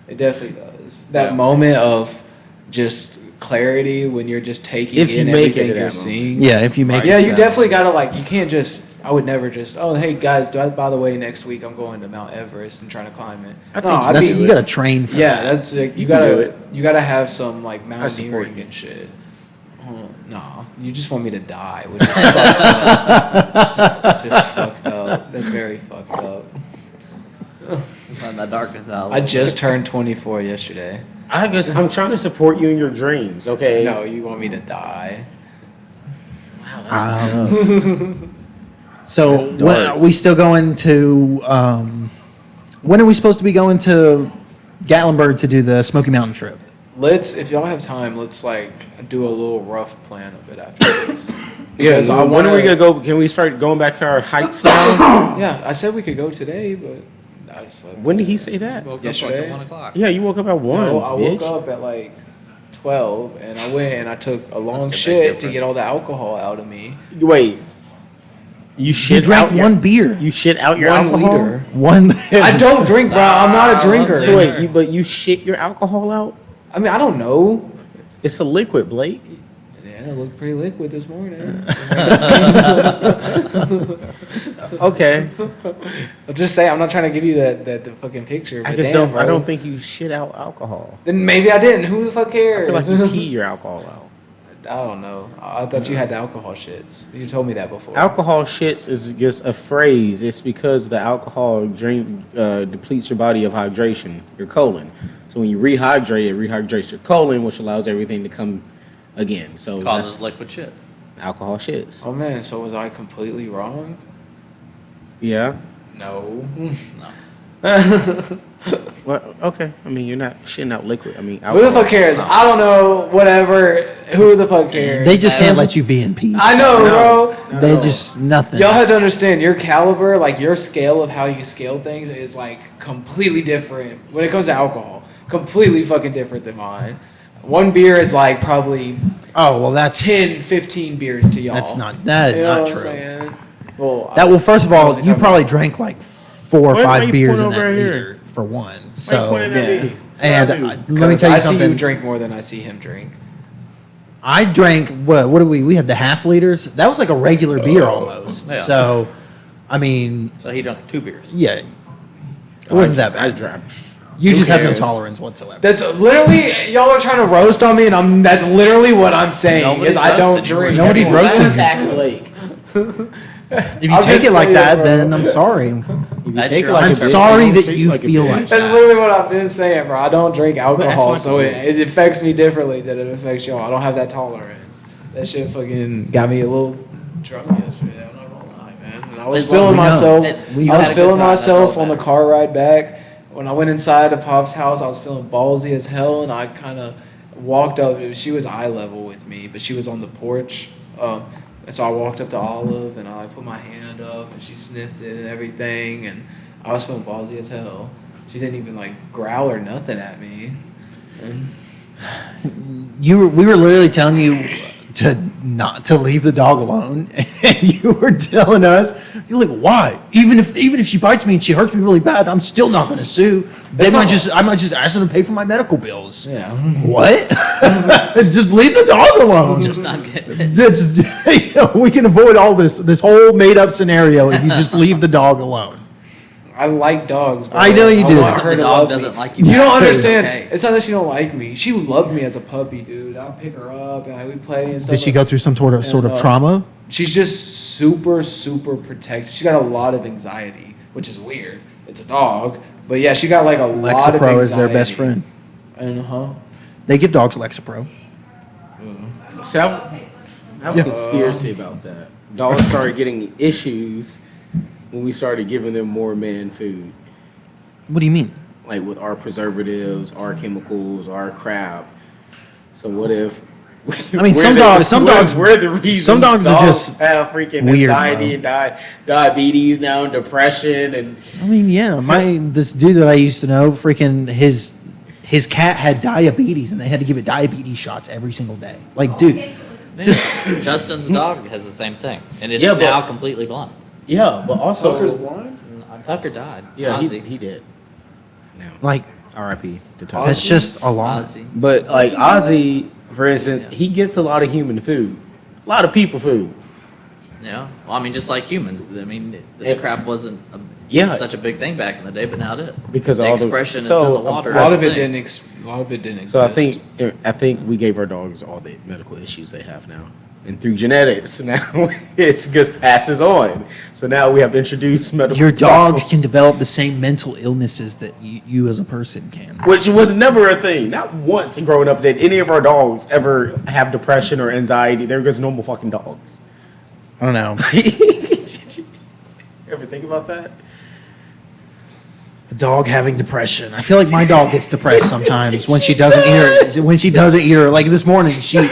It definitely does. That moment of just clarity when you're just taking If you in make it everything to you're that seeing. Yeah, if you make Yeah, it to you that. definitely gotta like. You can't just. I would never just. Oh, hey guys, by the way, next week I'm going to Mount Everest and trying to climb it. I think I'd That's, be- you got to train for Yeah, that. that's like, you can do gotta it. you gotta have some like support mountaineering you. and shit. Oh, no, you just want me to die, which is fucked up. It's just fucked up. That's very fucked up. Find that darkness out. I just turned 24 yesterday. I guess I'm trying to support you in your dreams. Okay. No, you want me to die? So That's when dark. are we still going to? When are we supposed to be going to Gatlinburg to do the Smoky Mountain trip? Let's, if y'all have time, let's like do a little rough plan of it after this. Yeah, so I when want are we gonna go? Can we start going back to our hikes now? Yeah, I said we could go today, but I slept. When did he say that? Woke up Yesterday? like at 1 o'clock. Yeah, you woke up at 1. No, I woke bitch. up at like 12, and I went and I took a long big shit to difference. get all the alcohol out of me. Wait, you shit You drank out your- one beer. You shit out your 1 alcohol. liter. One. I don't drink, bro. I'm not a drinker. So wait, but you shit your alcohol out? I mean, I don't know. It's a liquid, Blake. Yeah, it looked pretty liquid this morning. Okay, I'm just saying, I'm not trying to give you the fucking picture. I But just damn, don't. I bro. don't think you shit out alcohol. Then maybe I didn't. Who the fuck I cares? feel like you pee your alcohol out. I don't know. I thought you had the alcohol shits. You told me that before. Alcohol shits is just a phrase. It's because the alcohol drink depletes your body of hydration, your colon. So when you rehydrate, it rehydrates your colon, which allows everything to come again. So Causes that's liquid shits. alcohol shits. Oh man, so was I completely wrong? Yeah. No. Well, okay. I mean, you're not shitting out liquid. I mean, Who the fuck cares? I don't know. Whatever. Who the fuck cares? They just can't let you be in peace. I know, bro. They just nothing. Y'all have to understand your caliber, like your scale of how you scale things, is like completely different when it comes to alcohol. Completely fucking different than mine. One beer is like probably Oh well, that's 10, 15 beers to y'all. that is You know not what I'm true. saying? Well, That well, first of all, What was you he probably talking drank like 4 or Why 5 you beers point in that over here? liter for one. So pointing at yeah. me? and What I do? let me tell you I see something. you drink more than I see him drink. I drank what did we had the half liters. That was like a regular beer almost. Yeah. So, I mean, So he drank 2 beers. yeah, it wasn't that I bad. dropped. You Who just have no cares? tolerance whatsoever. That's literally y'all are trying to roast on me, and that's literally what I'm saying. Nobody's Is I don't roasting you. drink. Nobody's roasting you. Attack Blake. If you I'm take just it like saying, that, bro. then I'm sorry. If you That's take it your like I'm a bitch, sorry don't that treat you like a feel bitch. like That's that. literally what I've been saying, bro. I don't drink alcohol, like so a it affects me differently than it affects y'all. I don't have that tolerance. That shit fucking got me a little drunk yesterday. I'm not gonna lie, man. And I was As feeling long as we know. myself. We I was had a good feeling time, that's myself all on the that car ride back. When I went inside of Pop's house, I was feeling ballsy as hell, and I kind of walked up. She was eye level with me, but she was on the porch. And so I walked up to Olive, and I put my hand up, and she sniffed it and everything, and I was feeling ballsy as hell. She didn't even like growl or nothing at me. And We were literally telling you to not to leave the dog alone, and you were telling us, you're like, why? Even if she bites me and she hurts me really bad, I'm still not going to sue. I might just ask them to pay for my medical bills. yeah. What? Just leave the dog alone. Just not getting it. We can avoid all this whole made up scenario if you just leave the dog alone. I like dogs. Bro. I know you do. want her The to dog love doesn't me. like you You don't back. understand. Okay. It's not that she don't like me. She loved me as a puppy, dude. I'll pick her up and we play and stuff. Did she like- go through some sort of And, trauma? She's just super, super protected. She's got a lot of anxiety, which is weird. It's a dog, but yeah, she got like a lot of anxiety. Lexapro is their best friend. And They give dogs Lexapro. See, I have a conspiracy about that. Dogs started getting issues when we started giving them more man food. What do you mean? Like with our preservatives, our chemicals, our crap. So what if? I mean, some dogs- We're the reason. some dogs are just have freaking weird, anxiety and diabetes now, and depression, and I mean, yeah, this dude that I used to know, freaking his cat had diabetes, and they had to give it diabetes shots every single day. Like, dude, just Justin's dog has the same thing, and it's Yeah, but- Oh. now completely blind. yeah, but also Tucker's blind. Tucker died. yeah, Ozzy. he did. Now, like R.I.P. to Tucker. that's just a lot. Ozzy. But like Ozzy, for instance, he gets a lot of human food, a lot of people food. Yeah. Well, I mean, just like humans. I mean, this crap wasn't Yeah. such a big thing back in the day, but now it is. Because the all the- expression so, is in the a water. A lot of it everything. didn't. A lot of it didn't exist. So I think we gave our dogs all the medical issues they have now, and through genetics now it just passes on. So now we have introduced medical. Your dogs can develop the same mental illnesses that you as a person can. which was never a thing. Not once growing up did any of our dogs ever have depression or anxiety. They're just normal fucking dogs. I don't know. Ever think about that? A dog having depression. I feel like my dog gets depressed sometimes when she doesn't eat her. When she doesn't eat her, like this morning, she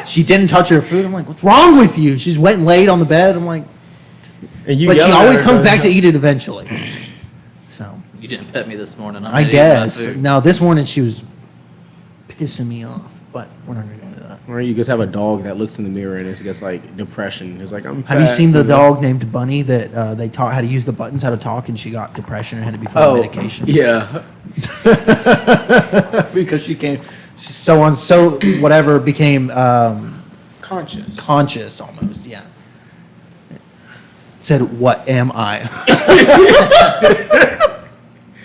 She didn't touch her food. I'm like, what's wrong with you? She's went and laid on the bed. I'm like, And you but she yelling at always her, comes going, back to eat it eventually. So You didn't pet me this morning. I'm I not eating my guess. food. No, this morning she was pissing me off, but we're not going to go into that. Or you just have a dog that looks in the mirror and it's just like depression. It's like, I'm Have you fat. seen the dog named Bunny that they taught how to use the buttons, how to talk, and she got depression and had to be put on medication? Yeah. Because she came so whatever became Conscious. almost, yeah. Said, "What am I?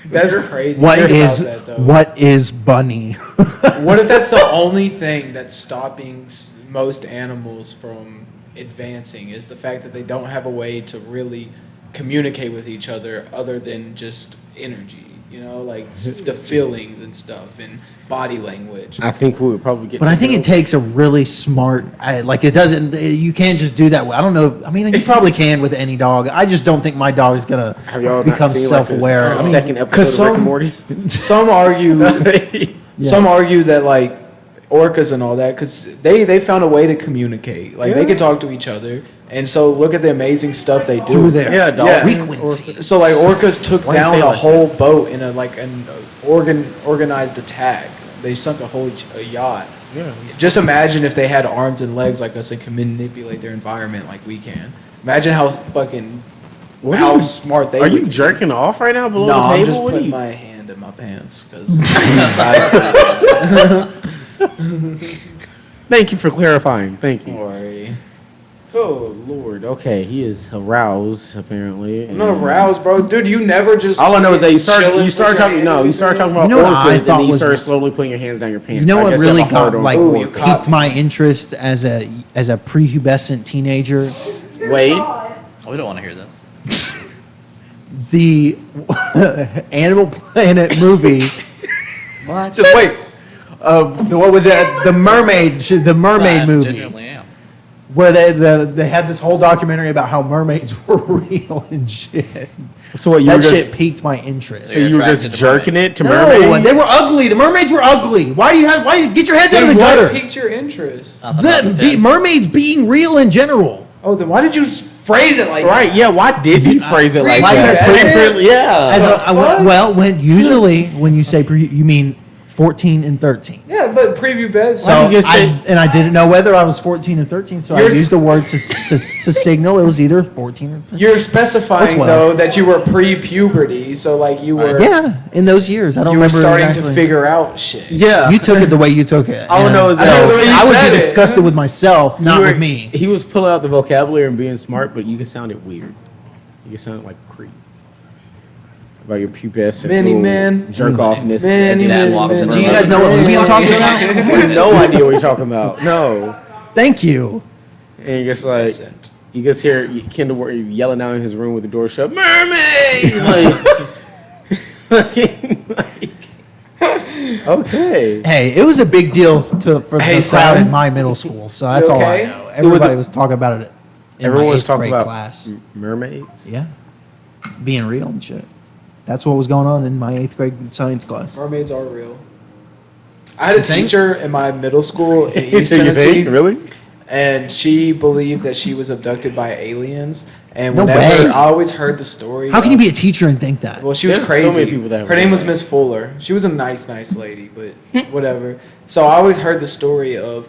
That's crazy. What Think is about that, though. what is Bunny?" What if that's the only thing that's stopping most animals from advancing is the fact that they don't have a way to really communicate with each other than just energy, like the feelings and stuff and body language. I think we would probably get But I think it takes a really smart, it doesn't, you can't just do that. I don't know. I mean, you probably can with any dog. I just don't think my dog is going Have y'all to not become seen, self-aware. Like, I the mean, second episode of Rick and Morty? Some argue some argue that like orcas and all that because they found a way to communicate, like they can talk to each other, and so look at the amazing stuff they do through their Yeah, dolphins. frequency. So like orcas took Why you down say a like whole boat in an organized attack. They sunk a whole yacht. Yeah. Just imagine if they had arms and legs like us and could manipulate their environment like we can. Imagine how how smart they Are would you be. jerking off right now below No, the I'm table? just What are putting you? my hand in my pants because Thank you for clarifying. Thank don't you. worry. Oh Lord. Okay, he is aroused apparently. I'm not aroused, bro. Dude, you never just. All I know is that you chilling, start put your talking. hand No, in you start talking about You know what I orcas, and thought then you was- start slowly putting your hands down your pants. You know I what guess really have a hard got on like Ooh, you caught piqued me. my interest as a prepubescent teenager? Wait. Oh, we don't want to hear this. The Animal Planet movie. What? Just wait. What was it? The mermaid I movie, genuinely am. where they had this whole documentary about how mermaids were real and shit. So what you were That just shit piqued my interest. so you were just attracted to jerking it to No, mermaids? they were ugly. The mermaids were ugly. Why do you get your heads out of the What gutter? piqued your interest? Not about the fence. Mermaids being real in general. Oh, then why did you phrase it like Right? Yeah. Why did he phrase it like Like that? I said- Secretly, yeah. When you say you mean 14 and 13. Yeah, but preview beds. So you say- I didn't know whether I was 14 or 13, so I You're s- used the word to signal it was either 14 or 13. You're specifying Or 12. though that you were pre-puberty, so like you were Yeah, in those years, I don't you were remember starting exactly. to figure out shit. Yeah. You took it the way you took it. All I and know is so that- the way you I would said be it. disgusted with myself, not You were- with me. He was pulling out the vocabulary and being smart, but you can sound it weird. You can sound like a creep. About your pubescent Many little men. jerk offness. Many Dad men. walks in Do you guys know what movie I'm talking about? I have no idea what you're talking about. No. Thank you. And you just like Innocent. you just hear Kendall yelling down in his room with the door shut. Mermaid. Okay. Hey, it was a big deal for the Hey, crowd son. in my middle school, so that's You all I okay? know. Everybody was talking about it in Everyone my was 8th talking grade about class. mermaids. Yeah, being real and shit. That's what was going on in my 8th grade science class. Mermaids are real. I had a think? teacher in my middle school in East So you Tennessee, think? Really? and she believed that she was abducted by aliens. And No whenever way. I always heard the story. How can you be a teacher and think that? Well, she was There's so crazy. many people that have Her name was that. Miss Fuller. She was a nice lady, but whatever. So I always heard the story of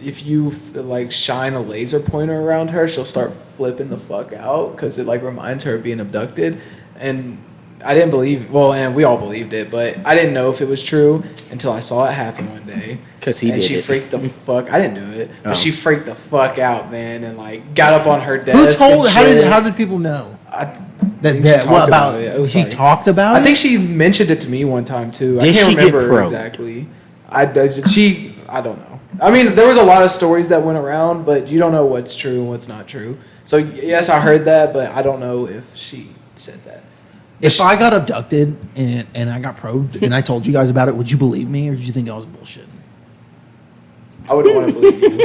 if you like shine a laser pointer around her, she'll start flipping the fuck out because it like reminds her of being abducted. And I didn't believe. Well, and we all believed it, but I didn't know if it was true until I saw it happen one day. 'Cause he and did she it. freaked the fuck. I didn't do it, but Oh. she freaked the fuck out, man, and like got up on her desk. Who told? and How did shit. how did people know? I That, think she that what talked about? it. It was He like- talked about it. I think she mentioned it to me one time too. I Did can't she get remember probed? exactly. I don't know. I mean, there was a lot of stories that went around, but you don't know what's true and what's not true. So yes, I heard that, but I don't know if she said that. If I got abducted and I got probed and I told you guys about it, would you believe me or did you think I was bullshitting? I would want to believe you.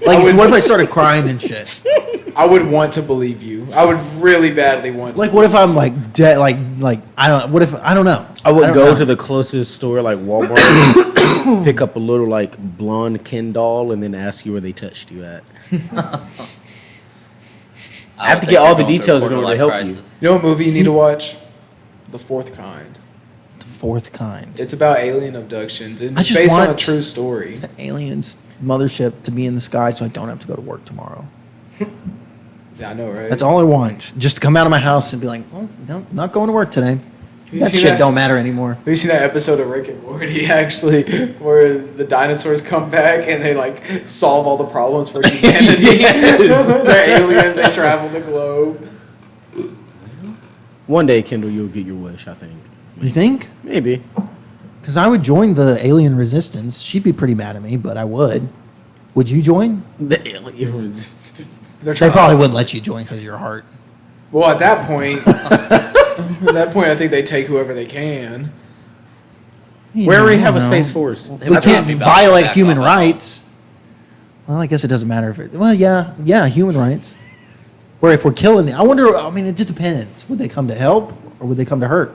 Like, would- what if I started crying and shit? I would want to believe you. I would really badly want to. Like, what if I'm like dead? Like I don't. What if I don't know? I would don't go know. to the closest store like Walmart, pick up a little like blonde Ken doll, and then ask you where they touched you at. I have to get all the details in order to help you. You know what movie you need to watch? The Fourth Kind. The fourth kind. It's about alien abductions. And I it's just based on a want- true story. The aliens mothership to be in the sky, so I don't have to go to work tomorrow. Yeah, I know, right? That's all I want. Just to come out of my house and be like, oh, no, not going to work today. you That seen shit that? don't matter anymore. Have you seen that episode of Rick and Morty, actually, where the dinosaurs come back and they, like, solve all the problems for humanity? They're aliens, they travel the globe. One day, Kendall, you'll get your wish. I think. You think? Maybe. Because I would join the alien resistance. She'd be pretty mad at me, but I would. Would you join? The alien resistance. They're They trying probably wouldn't let you join because of your heart. Well, at that point, I think they take whoever they can. You Where know, we I have a don't space know. force. They We would can't probably violate back human off. rights. Well, I guess it doesn't matter if it. Well, yeah, human rights. Where if we're killing, I wonder. I mean, it just depends. Would they come to help or would they come to hurt?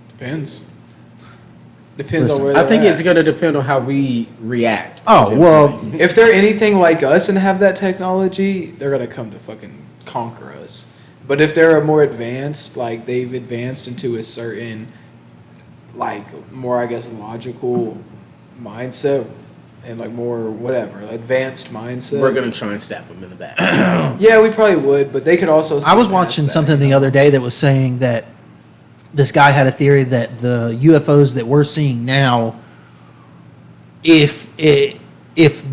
Depends. Depends Listen, on where I they're think at. it's going to depend on how we react. Oh well, If they're anything like us and have that technology, they're gonna come to fucking conquer us. But if they're more advanced, like they've advanced into a certain, like more I guess logical mindset and like more whatever advanced mindset. We're going to try and stab them in the back. Yeah, we probably would, but they could also. I was see past watching that, something you the know? other day that was saying that this guy had a theory that the UFOs that we're seeing now, if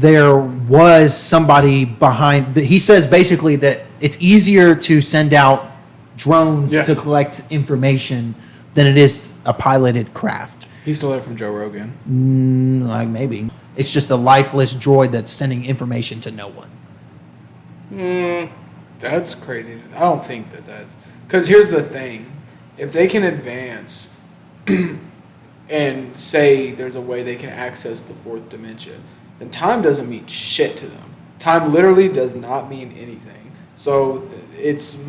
there was somebody behind, he says basically that it's easier to send out drones Yeah. to collect information than it is a piloted craft. He stole that from Joe Rogan. Like maybe it's just a lifeless droid that's sending information to no one. That's crazy. I don't think that's because here's the thing: if they can advance and say there's a way they can access the fourth dimension, then time doesn't mean shit to them. Time literally does not mean anything. So it's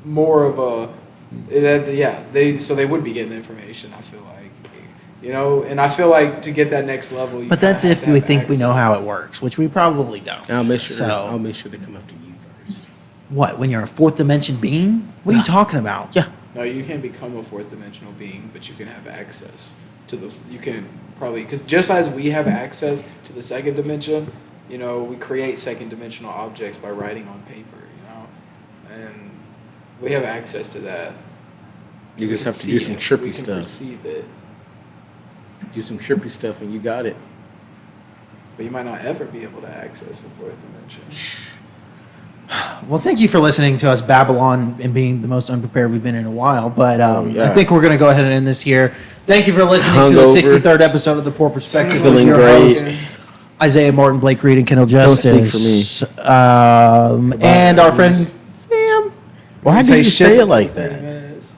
more of a they would be getting information. I feel like, you know, and I feel like to get that next level, you But that's kinda if have to we have think we know access. how it works, which we probably don't. I'll make sure. So, I'll make sure they come after you first. what, when you're a fourth dimension being? What are you talking about? Yeah. No, you can't become a fourth dimensional being, but you can have access to the. You can probably because just as we have access to the second dimension, you know, we create second dimensional objects by writing on paper. You know, and we have access to that. You We just can have to see do some it. trippy We can stuff. perceive it, Do some trippy stuff, and you got it. but you might not ever be able to access the fourth dimension. Well, thank you for listening to us babble on and being the most unprepared we've been in a while. But yeah. I think we're going to go ahead and end this here. Thank you for listening to the Hungover. 63rd episode of The Poor Perspective. Feeling With your great. hosts, Isaiah Morton, Blake Reed, and Kendall Justice. speak for me. And our friend Goodness. Sam. Why Say did you shit say the it like past 30 that? minutes.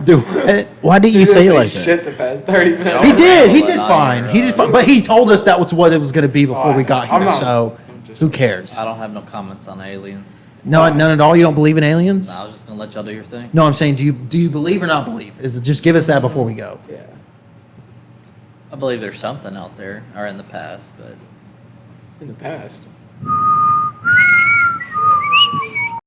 Do it. Why did you He say didn't it like that? Shit the past 30 minutes. He did. He Well, did not fine. here, He did fine. But he told us that was what it was going to be before Oh, we I got know. I'm here. not- So I'm just- who cares? I don't have no comments on aliens. No, none at all. You don't believe in aliens? No, I was just gonna let y'all do your thing. No, I'm saying, do you believe or not believe? Is it just give us that before we go? Yeah. I believe there's something out there, or in the past, but In the past.